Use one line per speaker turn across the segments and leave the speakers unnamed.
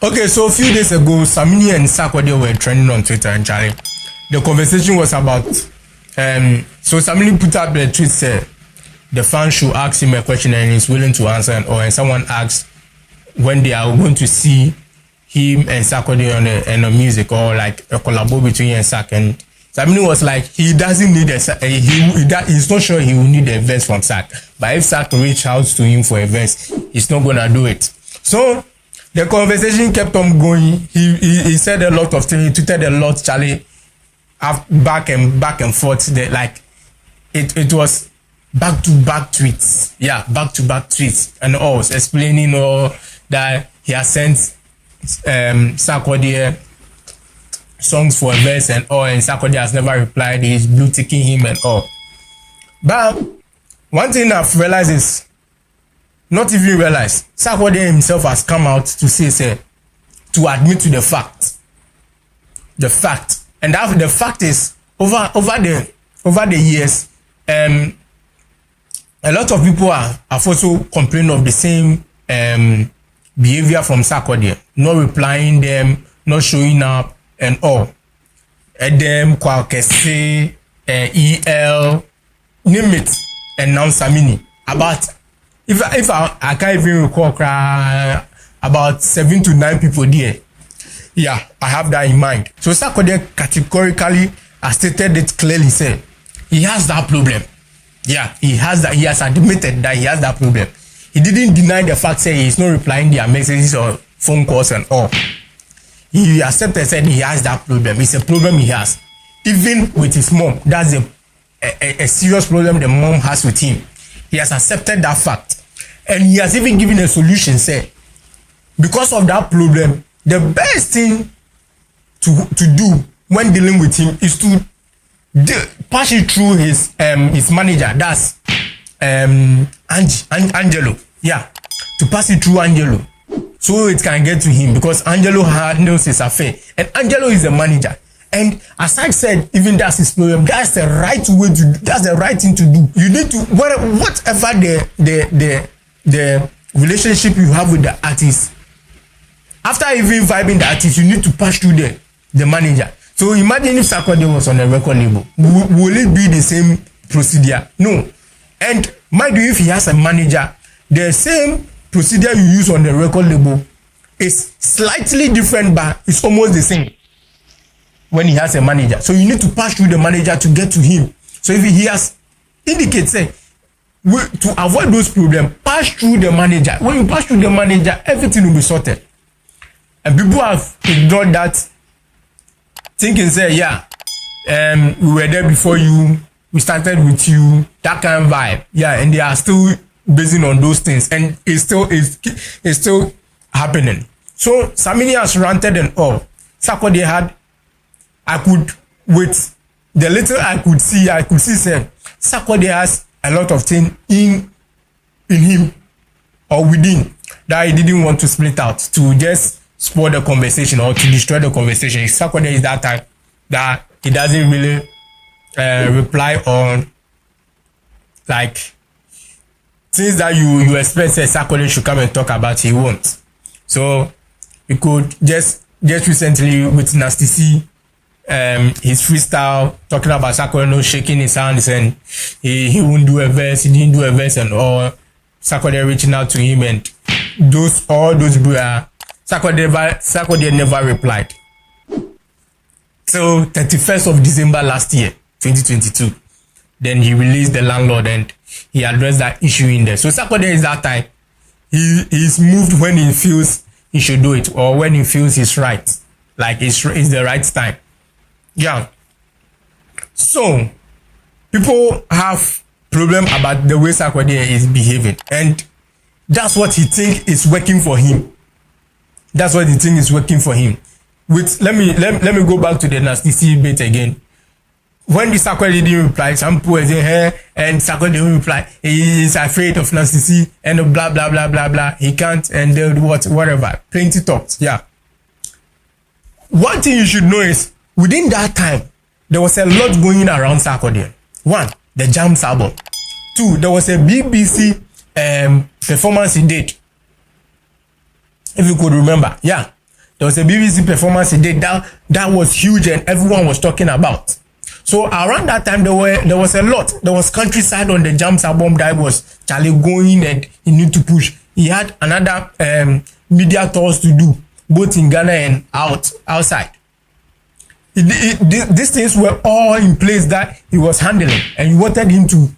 Okay, so a few days ago, Samini and Sarkodie were trending on Twitter, and Charlie, the conversation was about so Samini put up the tweet said the fans should ask him a question and he's willing to answer, and someone asked when they are going to see him and Sarkodie on the music, or like a collabo between him and Sark. And Samini was like, he doesn't need he's not sure he will need a verse from Sark, but if Sark reach out to him for a verse, he's not gonna do it. So the conversation kept on going. He said a lot of things. He tweeted a lot, Charlie, back and forth. Like it was back to back tweets. Yeah, back to back tweets, and all explaining all that he has sent Sarkodie songs for a verse and all, and Sarkodie has never replied. He's blue ticking him and all. But one thing I've realized is, not even realize, Sarkodie himself has come out to say, to admit to the fact, and that the fact is over the years, a lot of people have also complained of the same behavior from Sarkodie, not replying them, not showing up and all. Edem, Kwakese, EL, name it, and now Samini. About if I can't even recall about 7 to 9 people there. Yeah, I have that in mind. So Sarkodie categorically has stated it clearly, said he has that problem. Yeah, he has that. He has admitted that he has that problem. He didn't deny the fact, say he's not replying their messages or phone calls and all. He accepted, said he has that problem. It's a problem he has. Even with his mom, that's a serious problem the mom has with him. He has accepted that fact. And he has even given a solution, say, because of that problem, the best thing to do when dealing with him is to pass it through his manager. That's Angelo. Yeah, to pass it through Angelo, so it can get to him, because Angelo handles his affair, and Angelo is the manager. And as I said, even that's his problem. That's the right way to do. That's the right thing to do. You need to whatever the relationship you have with the artist. After even vibing the artist, you need to pass through the manager. So imagine if Sarkodie was on a record label, will it be the same procedure? No. And mind you, if he has a manager, the same procedure you use on the record label is slightly different, but it's almost the same when he has a manager. So you need to pass through the manager to get to him. So if he has indicates, say, to avoid those problems, pass through the manager. When you pass through the manager, everything will be sorted. And people have ignored that, thinking, say, yeah, we were there before you, we started with you, that kind of vibe. Yeah, and they are still basing on those things, and it's still happening. So Samini has ranted and all. Sarkodie had, with the little I could see, say, Sarkodie has a lot of things in him or within that he didn't want to split out, to just spoil the conversation or to destroy the conversation. Sarkodie is that type that he doesn't really reply on, like, things that you expect, say, Sarkodie should come and talk about, he won't. So we could just recently with Nasty C, his freestyle talking about Sarkodie no shaking his hands, and he won't do a verse, he didn't do a verse and all. Sarkodie reaching out to him, and all those Sarkodie never replied. So 31st of December last year, 2022, then he released The Landlord and he addressed that issue in there. So Sarkodie is that type. He's moved when he feels he should do it, or when he feels he's right, like it's the right time. Yeah. So people have problem about the way Sarkodie is behaving, and that's what he think is working for him. That's what he think is working for him. Let me go back to the Nasty C bit again. When the Sarkodie didn't reply, some people were saying, hey, and Sarkodie didn't reply. He is afraid of Nasty C and blah blah blah blah blah. He can't, and whatever. Plenty talks. Yeah. One thing you should know is, within that time, there was a lot going around Sarkodie. 1, the jamzalbum. 2, there was a BBC performance he did. If you could remember. Yeah. There was a BBC performance he did that was huge and everyone was talking about. So around that time there was a lot. There was Countryside on the jamzalbum that was Charlie going and he need to push. He had another media tours to do, both in Ghana and outside. These things were all in place that he was handling, and you wanted him to.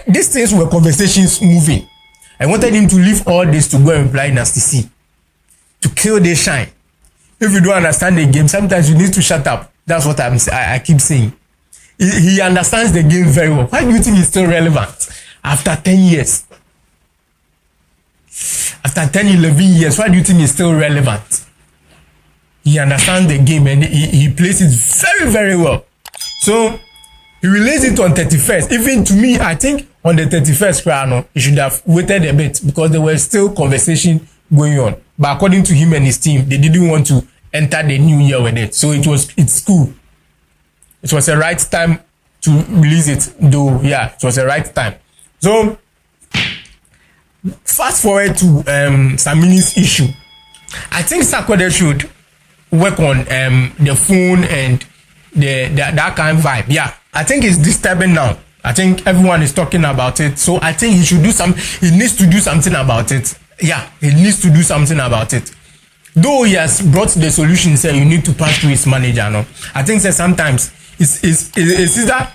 These things were conversations moving. I wanted him to leave all this to go and reply Nasty C, to kill the shine. If you don't understand the game, sometimes you need to shut up. That's what I keep saying. He understands the game very well. Why do you think he's still relevant after 10 years? After 10, 11 years, why do you think he's still relevant? He understands the game and he plays it very, very well. So he released it on 31st. Even to me, I think on the 31st, he should have waited a bit because there was still conversation going on. But according to him and his team, they didn't want to enter the new year with it. So it's cool. It was the right time to release it, though. Yeah, it was the right time. So fast forward to Samini's issue. I think Sarkodie should work on the phone and that kind of vibe. Yeah, I think it's disturbing now. I think everyone is talking about it. So I think he needs to do something about it. Yeah, he needs to do something about it. Though he has brought the solution, say you need to pass through his manager. No, I think that sometimes it's either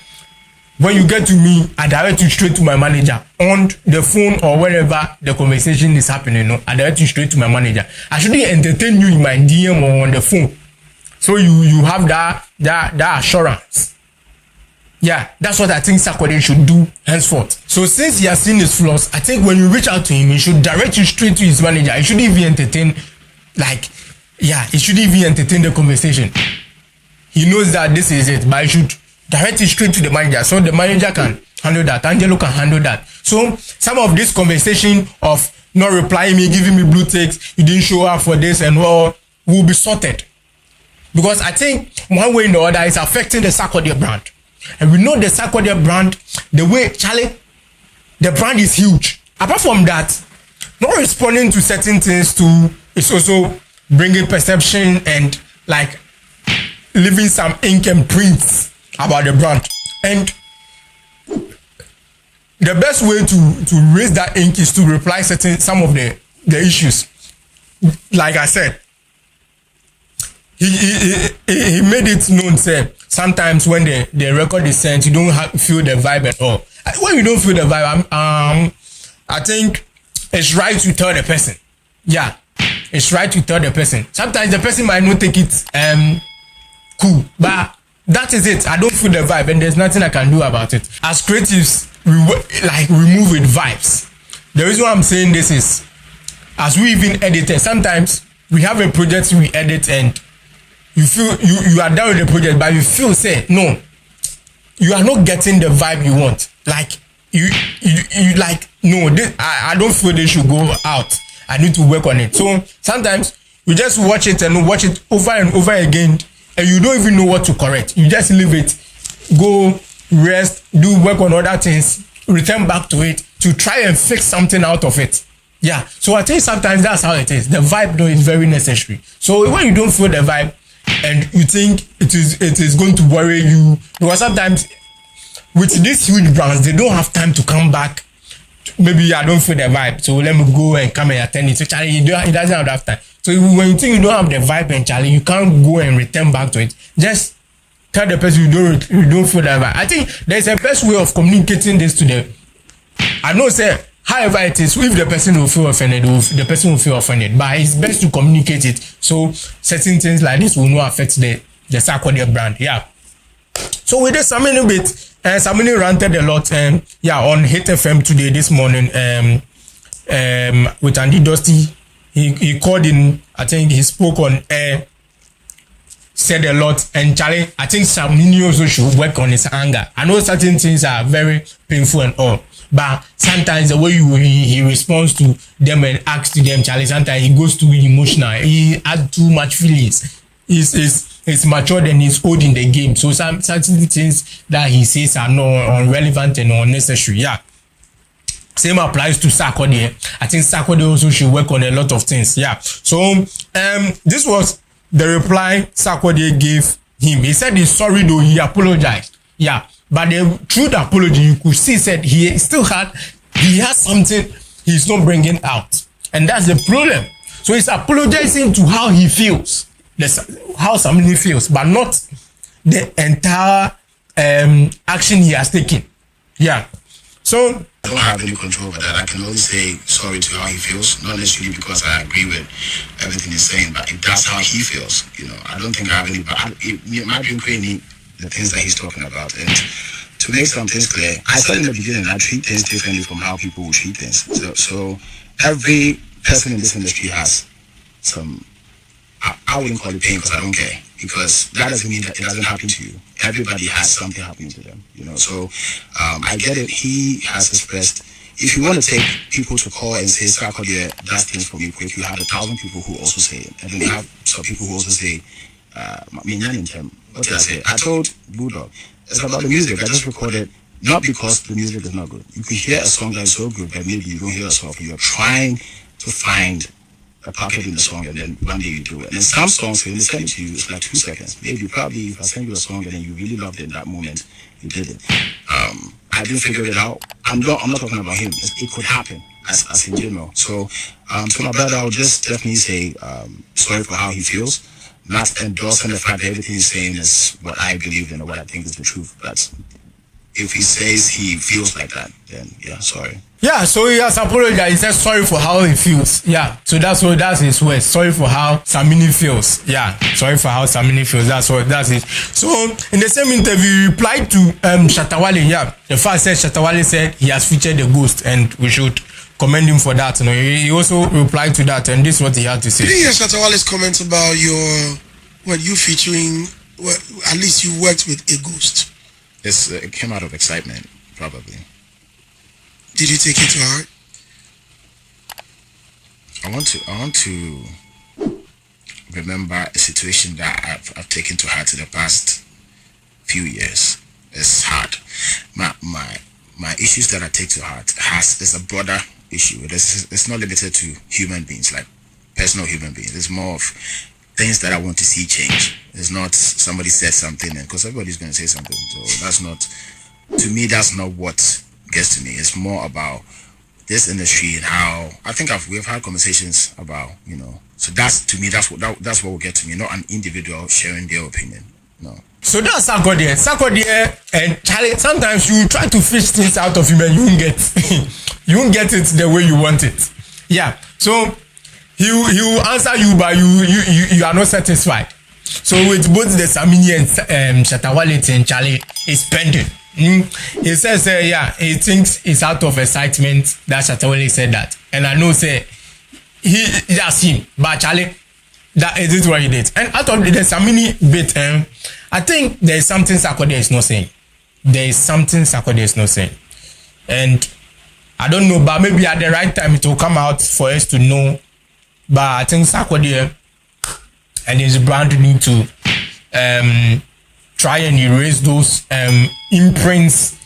when you get to me, I direct you straight to my manager on the phone or wherever the conversation is happening. No, I direct you straight to my manager. I shouldn't entertain you in my DM or on the phone. So you have that assurance. Yeah, that's what I think Sarkodie should do henceforth. So since he has seen his flaws, I think when you reach out to him, he should direct you straight to his manager. He shouldn't even entertain. He shouldn't even entertain the conversation. He knows that this is it, but he should direct it straight to the manager so the manager can handle that. Angelo can handle that. So some of this conversation of not replying me, giving me blue ticks, you didn't show up for this and all, will be sorted. Because I think one way or the other is affecting the Sarkodie brand. And we know the Sarkodie brand, the way, Charlie, the brand is huge. Apart from that, not responding to certain things too, it's also bringing perception and leaving some ink and prints about the brand. And the best way to raise that ink is to reply some of the issues. Like I said, he made it known, say, sometimes when the record is sent, you don't feel the vibe at all. When you don't feel the vibe, I think it's right to tell the person. Yeah, it's right to tell the person. Sometimes the person might not take it cool, but that is it. I don't feel the vibe and there's nothing I can do about it. As creatives, we move with vibes. The reason why I'm saying this is, as we even edit it, sometimes we have a project we edit and you feel you are done with the project, but you feel say no, you are not getting the vibe you want. I don't feel they should go out. I need to work on it. So sometimes you just watch it and watch it over and over again, and you don't even know what to correct. You just leave it, go rest, do work on other things, return back to it to try and fix something out of it. Yeah. So I think sometimes that's how it is. The vibe though is very necessary. So when you don't feel the vibe and you think it is going to worry you, because sometimes with these huge brands, they don't have time to come back. Maybe I don't feel the vibe, so let me go and come and attend it. So Charlie, he doesn't have that time. So when you think you don't have the vibe and Charlie, you can't go and return back to it. Just tell the person you don't feel that vibe. I think there's a best way of communicating this to them. I know, say, however it is, if the person will feel offended, the person will feel offended. But it's best to communicate it so certain things like this will not affect the Sarkodie brand. Yeah. So with this Samini bit, Samini ranted a lot on Hit FM today this morning with Andy Dusty. He called in, I think he spoke on air, said a lot, and Charlie, I think Samini also should work on his anger. I know certain things are very painful and all, but sometimes the way he responds to them and acts to them, Charlie, sometimes he goes too emotional. He has too much feelings. He's mature and he's old in the game. So certain things that he says are not irrelevant and unnecessary. Yeah. Same applies to Sarkodie. I think Sarkodie also should work on a lot of things. Yeah. So this was the reply Sarkodie gave him. He said he's sorry though, he apologized. Yeah. But through the apology, you could see said he has something he's not bringing out. And that's the problem. So he's apologizing to how he feels. How Samini feels, but not the entire action he has taken. Yeah. So
I don't have any control over that. I can only say sorry to how he feels, not necessarily because I agree with everything he's saying, but if that's how he feels, you know, I don't think I have any. But it might be crazy the things that he's talking about. And to make some things clear, I said in the beginning, I treat things differently from how people will treat things. So every person in this industry has some. I wouldn't call it pain because I don't care, because that doesn't mean that it doesn't happen to you. Everybody has something happening to them, you know. So I get it. He has expressed, if you want to take people to call and say Sarkodie does things for me quick, you have 1,000 people who also say it, and then you have some people who also say what did I say? I told Bulldog it's about the music. I just recorded, not because the music is not good. You could hear a song that is so good that maybe you don't hear yourself. You're trying to find a pocket in the song, and then one day you do it. And then some songs, when they send it to you, it's like 2 seconds. Maybe probably if I send you a song and then you really loved it in that moment, you did it. I didn't figure it out. I'm not talking about him. It could happen as in general. So to my brother, I'll just definitely say sorry for how he feels. Not endorsing the fact that everything he's saying is what I believe in or what I think is the truth. But if he says he feels like that, then yeah, sorry.
Yeah, so he has apologized. He says sorry for how he feels. Yeah, so that's his words. Sorry for how Samini feels. Yeah, sorry for how Samini feels. That's it. So in the same interview, he replied to Shattawale. Yeah, the fact said Shattawale said he has featured the ghost, and we should commend him for that. You know, he also replied to that, and this is what he had to say.
Did you hear Shattawale's comments about you featuring? Well, at least you worked with a ghost.
It came out of excitement, probably.
Did you take it to heart?
I want to remember a situation that I've taken to heart in the past few years. It's hard. My issues that I take to heart is a broader issue. It's not limited to human beings, like personal human beings. It's more of things that I want to see change. It's not somebody said something, because everybody's going to say something. So that's not, to me, that's not what gets to me. It's more about this industry and how I think we've had conversations about, you know. So that's, to me, that's what will get to me, not an individual sharing their opinion. No.
So that's Sarkodie and Charlie. Sometimes you try to fish things out of him and you won't get it the way you want it. Yeah. So he will answer you, but you are not satisfied. So with both the Samini and Shattawale and Charlie, it's pending. He says, yeah, he thinks it's out of excitement that Shattawale said that. And I know, that's him. But Charlie, that is what he did. And out of the Samini bit, I think there is something Sarkodie is not saying. There is something Sarkodie is not saying. And I don't know, but maybe at the right time it will come out for us to know. But I think Sarkodie and his brand need to try and erase those imprints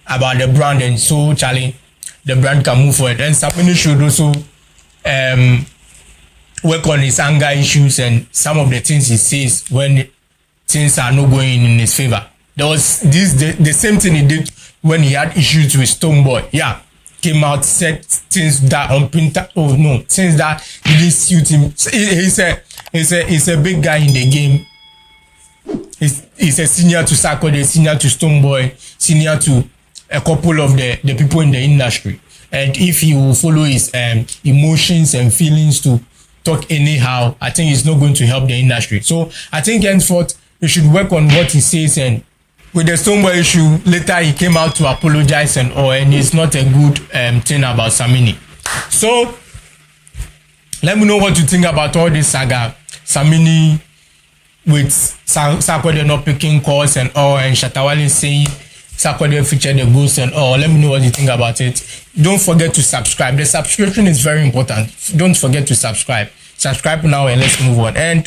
about the brand, and so Charlie, the brand can move forward. And Samini should also work on his anger issues and some of the things he says when things are not going in his favor. There was the same thing he did when he had issues with Stonebwoy. Yeah, came out, said things that things that didn't suit him. He's a big guy in the game. He's a senior to Sarkodie, senior to Stonebwoy, senior to a couple of the people in the industry. And if he will follow his emotions and feelings to talk anyhow, I think it's not going to help the industry. So I think henceforth he should work on what he says. And with the Stonebwoy issue, later he came out to apologize and all, and it's not a good thing about Samini. So let me know what you think about all this saga. Samini with Sarkodie not picking calls and all, and Shattawale saying Sarkodie featured the ghost and all. Let me know what you think about it. Don't forget to subscribe. The subscription is very important. Don't forget to subscribe. Subscribe now and let's move on. And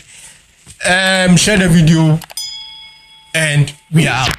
share the video, and we are out.